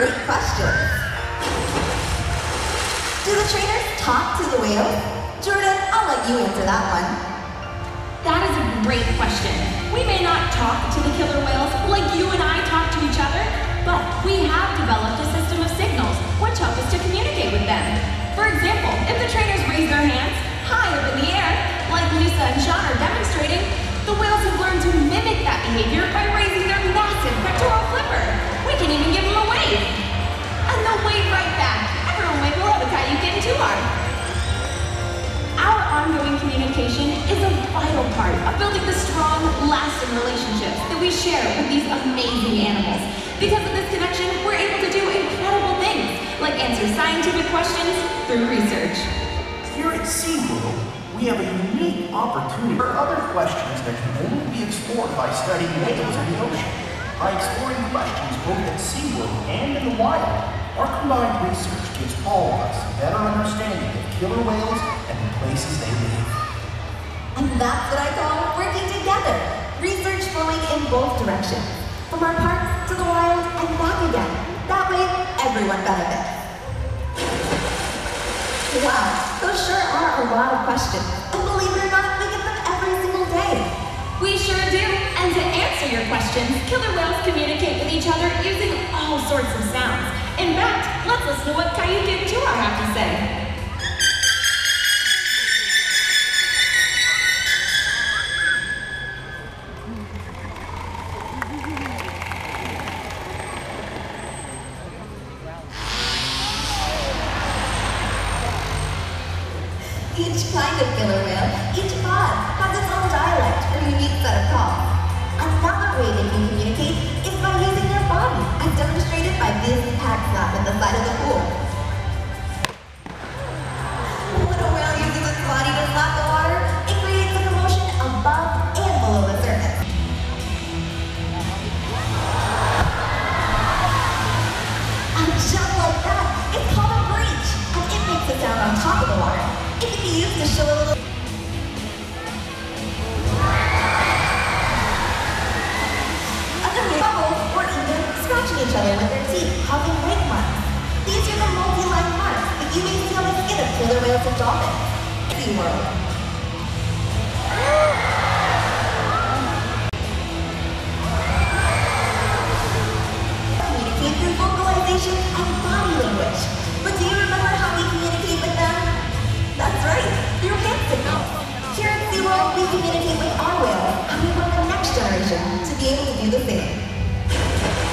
great questions. Do the trainers talk to the whales? Jordan, I'll let you answer that one. That is a great question. We may not talk to the killer whales like you and I talk to each other, but we have developed a system of signals which help us to communicate with them. For example, if the trainers raise their hands high up in the air, like Lisa and Sean are demonstrating, the whales have learned to mimic that behavior by raising their massive pectoral flipper. We can even give them a wave. And they'll wave right back. Everyone wave hello to Kyuquot and Tuar. Our ongoing communication is a vital part of building the strong, lasting relationships that we share with these amazing animals. Because of this connection, we're able to do incredible things, like answer scientific questions through research. Here at SeaWorld, we have a unique opportunity for other questions that can only be explored by studying whales in the ocean. By exploring questions both at SeaWorld and in the wild, our combined research gives all of us a better understanding of killer whales and the places they live. And that's what I call working together. Research flowing in both directions. From our parks to the wild and back again. That way, everyone benefits. Wow, those sure are a lot of questions. And believe it or not, we get them every single day. We sure do. And to answer your questions, killer whales communicate with each other using all sorts of sounds. In fact, let's listen to what Kyuquot and Tuar have to say. Each kind of killer whale, each pod, has its own dialect or unique set of calls. Another way they can communicate is by using their body, as demonstrated by this pack slap in the side of the pool. When a whale uses its body to slap the water, it creates a commotion above and below the surface. And just like that, it's called a breach, and it makes a sound on top of the water. It can be used to show a little... Other bubbles or even scratching each other with their teeth, causing wake marks. These are the multi-line marks that you may see on the skin of killer whales and dolphins. SeaWorld. Communicate through vocalization and body language. But do you remember how we communicate with them? That's right, through hand signals. Here at SeaWorld, we communicate with our whales, and we want the next generation to be able to do the same.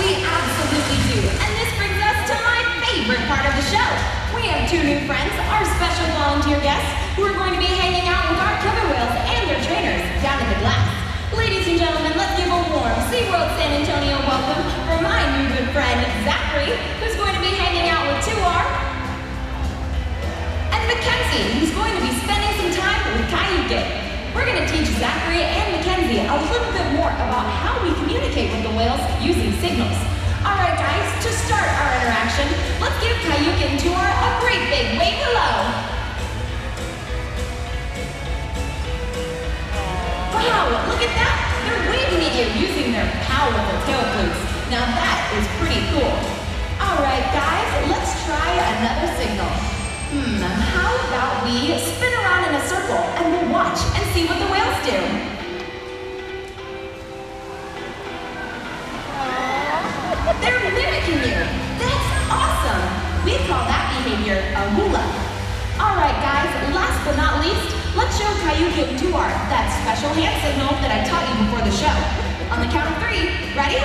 We absolutely do, and this brings us to my favorite part of the show. We have two new friends, our special volunteer guests, who are going to be hanging out with our killer whales and their trainers down in the glass. Ladies and gentlemen, let's give a warm SeaWorld San Antonio welcome for my new good friend, Sakari, who's going to be hanging out with Tuar, and Mackenzie, who's going to be spending some time with Kyuquot. We're going to teach Sakari and Mackenzie a little bit more about how we communicate with the whales using signals. Alright guys, to start our interaction, let's give Kyuquot and Tuar a great big wave hello. Wow, look at that! They're waving at you using their powerful tail flukes. Now that is pretty cool. Alright guys, let's try another signal. How about we spin around in a circle and we'll watch and see what the whales do. They're mimicking you. That's awesome. We call that behavior a hula. Alright guys, last but not least, let's show Kyuquot and Tuar that special hand signal that I taught you before the show. On the count of 3, ready?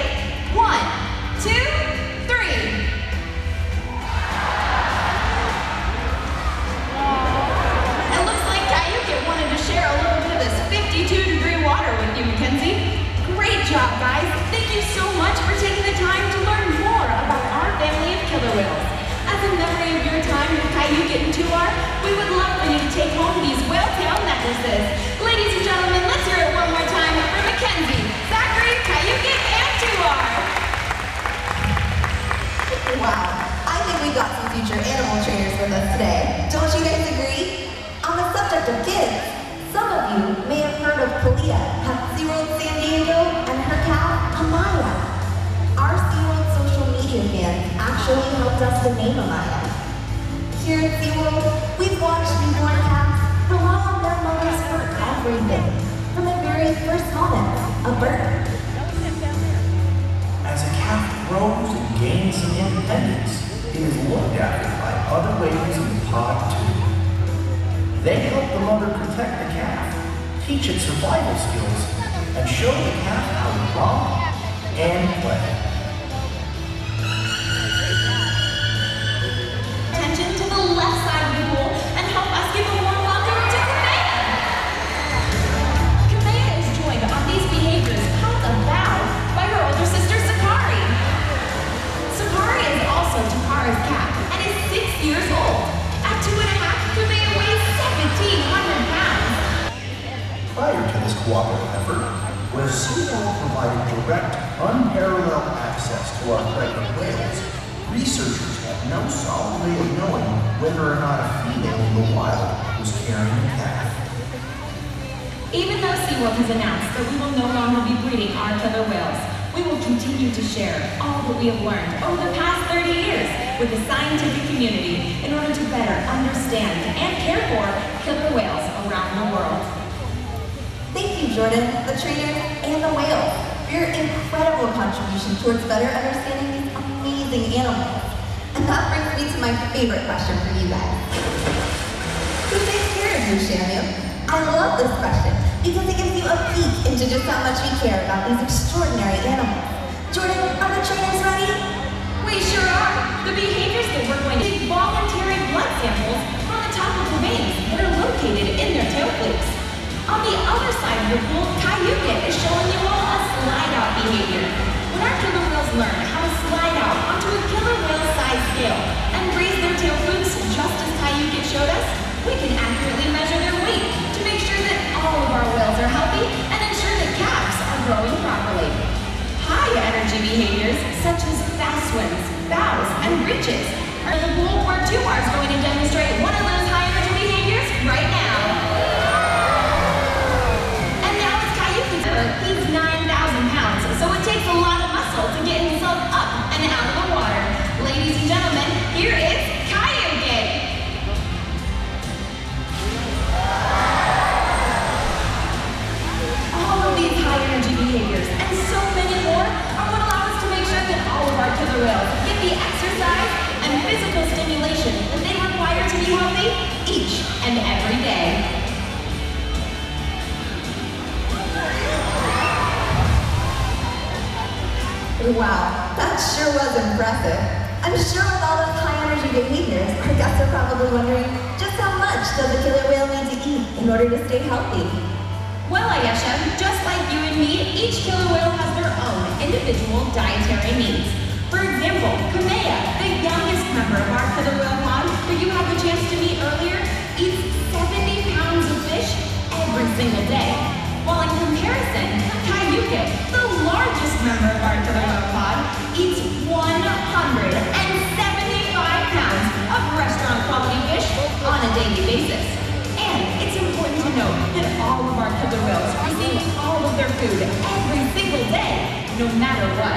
1, 2, 3. Wanted to share a little bit of this 52-degree water with you, Mackenzie. Great job, guys. Thank you so much for taking the time to learn more about our family of killer whales. As a memory of your time with Kyuquot and Tuar, we would love for you to take home these whale tail necklaces. Ladies and gentlemen, let's hear it one more time for Mackenzie, Sakari, Kyuquot, and Tuar. Wow, I think we got some future animal trainers with us today. Don't you guys agree? On the subject of kids, some of you may have heard of Kamea at SeaWorld San Diego and her cat, Kamea. Our SeaWorld social media fans actually the name Amaya. Here at SeaWorld, we've watched newborn cats rely on their mothers for everything, from the very first moment of birth. As a calf grows and gains some independence, it is looked after by other ladies in the pod too. They help the mother protect the calf, teach it survival skills, and show the calf how to romp and play. Attention to the left side of the pool and help us give a warm welcome to Kamea. Kamea is joined on these behaviors out of bow by her older sister Sakari. Sakari is also Tuar's cat and is 6 years old. At 2.5, Kamea weighs 1,700 pounds. Prior to this cooperative effort, where SeaWorld provided direct, unparalleled access to our pregnant whales, researchers had no solid way of knowing whether or not a female in the wild was carrying a calf. Even though SeaWorld has announced that we will no longer be breeding our killer whales, we will continue to share all that we have learned over the past 30 years with the scientific community in order to better understand and care for killer whales around the world. Thank you, Jordan, the trainer, and the whale for your incredible contribution towards better understanding these amazing animals. And that brings me to my favorite question for you guys. Who takes care of you, Shamu? I love this question because it gives you a peek into just how much we care about these extraordinary animals. Jordan, are the trainers ready? We sure are. The behaviors that we're going to take voluntary blood samples from the top of the veins that are located in their tail flukes. On the other side of the pool, Kyuquot is showing you all a slide-out behavior. When our killer whales learn how to slide out onto a killer whale size scale and raise their tail flukes just as Kyuquot showed us, we can accurately measure their weight to make sure that all of our whales are healthy and ensure that calves are growing properly. High-energy behaviors such as fast swims, bows, and reaches are in the pool where Tuar is going to demonstrate one of those high-energy behaviors right now. He's 9,000 pounds, so it takes a lot of muscle to get himself up and out of the water. Ladies and gentlemen, here is Kyuquot. All of these high-energy behaviors and so many more are what allow us to make sure that all of our killer whales get the exercise and physical stimulation that they require to be healthy each and every day. Wow, that sure was impressive. I'm sure with all those high-energy behaviors, our guests are probably wondering just how much does a killer whale need to eat in order to stay healthy? Well, Ayesha, just like you and me, each killer whale has their own individual dietary needs. For example, Kamea, the youngest member of our killer whale pod that you had the chance to meet earlier, eats 70 pounds of fish every single day. While in comparison, Kyuquot, the largest member of our killer whale pod, eats 175 pounds of restaurant-quality fish on a daily basis. And it's important to note that all of our killer whales receive all of their food every single day, no matter what.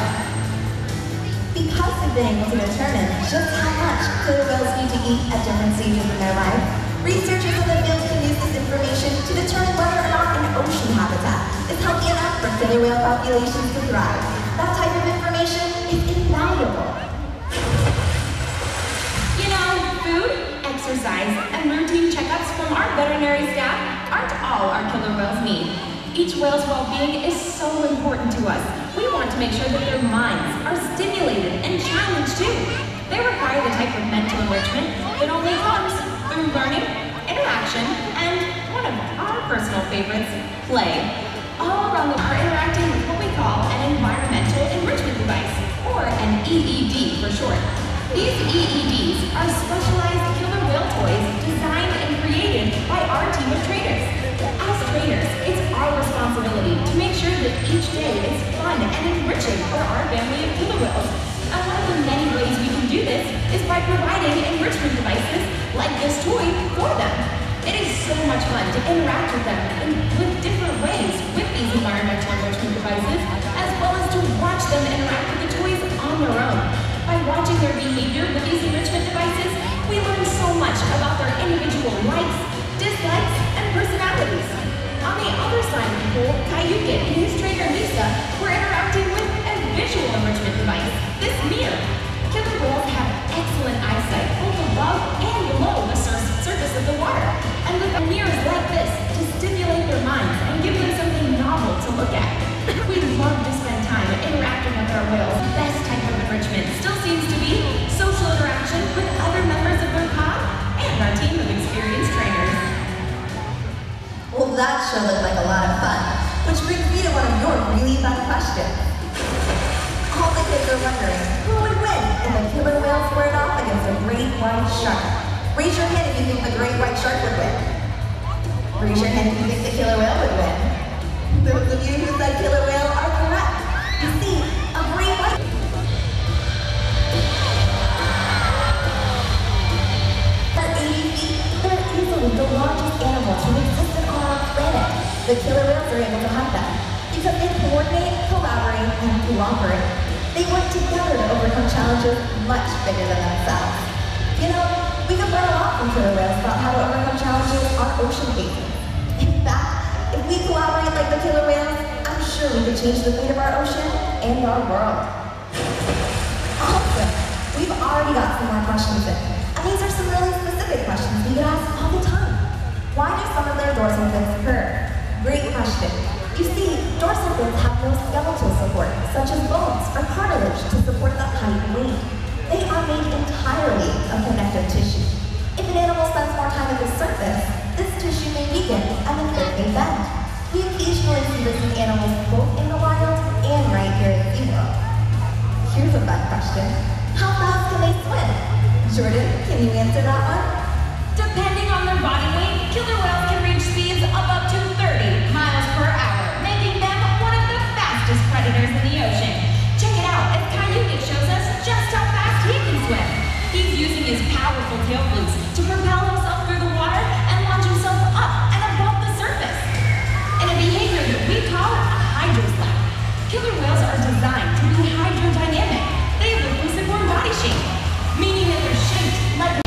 Because we've been able to determine just how much killer whales need to eat at different stages in their life, researchers in the field can use this information to determine whether or not an ocean habitat is healthy enough for killer whale populations to thrive. That type of information is invaluable. You know, food, exercise, and routine checkups from our veterinary staff aren't all our killer whales need. Each whale's well-being is so important to us. We want to make sure that their minds are stimulated and challenged too. They require the type of mental enrichment that only comes through learning, interaction, and one of our personal favorites, play. All around the world are interacting with what we call an environmental enrichment device, or an EED for short. These EEDs are specialized killer whale toys designed and created by our team of trainers. As trainers, it's our responsibility to make sure that each day is fun and enriching for our family of killer whales. And one of the many ways we can do this is by providing enrichment devices like this toy for them. It is so much fun to interact with them with different ways with these environmental enrichment devices, as well as to watch them interact with the toys on their own. By watching their behavior with these enrichment devices, we learn so much about their individual likes, dislikes, and personalities. On the other side of the pool, Kyuquot and his trainer Lisa were interacting with a visual enrichment device, this mirror. Killer whales have excellent eyesight both above and below the surface of the water, and look at mirrors like this to stimulate their minds and give them something novel to look at. We love to spend time interacting with our whales. The best type of enrichment still seems to be social interaction with other members of their pod and our team of experienced trainers. Well, that sure looked like a lot of fun, which brings me to one of your really fun questions. All the kids are wondering, who would win if a killer whale squared off against a great white shark? Raise your hand if you think the great white shark would win. Raise your hand if you think the killer whale would win. Those of you who said killer whale are correct. You see, a great white... At 80 feet, they're easily the largest animals to exist on our planet. The killer whales are able to hunt them because they coordinate, collaborate, and cooperate. They work together to overcome challenges much bigger than themselves. You know, we can learn a lot from killer whales about how to overcome challenges on ocean basins. In fact, if we collaborate like the killer whales, I'm sure we could change the fate of our ocean and our world. Awesome! We've already got some more questions in, and these are some really specific questions we get asked all the time. Why do some of their dorsal fins curve? Great question. You see, dorsal fins have no skeletal support, such as bones or cartilage, to support that height and weight. They are made entirely of connective tissue. If an animal spends more time at the surface, this tissue may weaken and the fin may bend. We occasionally see this in animals both in the wild and right here at SeaWorld. Here's a fun question. How fast can they swim? Jordan, can you answer that one? Depending on their body weight, killer whales can reach speeds of up to 30 miles per hour, making them one of the fastest predators in the ocean. Check it out as Kyuquot shows us just how fast he can swim. He's using his powerful tail flukes to propel himself through the water and launch himself up and above the surface. In a behavior that we call a hydroslap. Killer whales are designed to be hydrodynamic. They have a luciform body shape, meaning that they're shaped like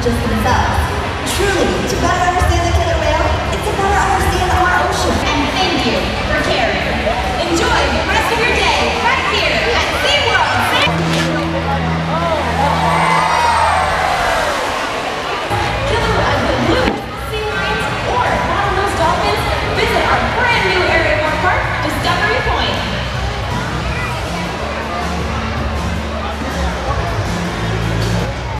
just themselves. Truly, to better understand the killer whale, it's to better understand our ocean. And thank you for caring. Enjoy the rest of your day right here at SeaWorld. Killer whale,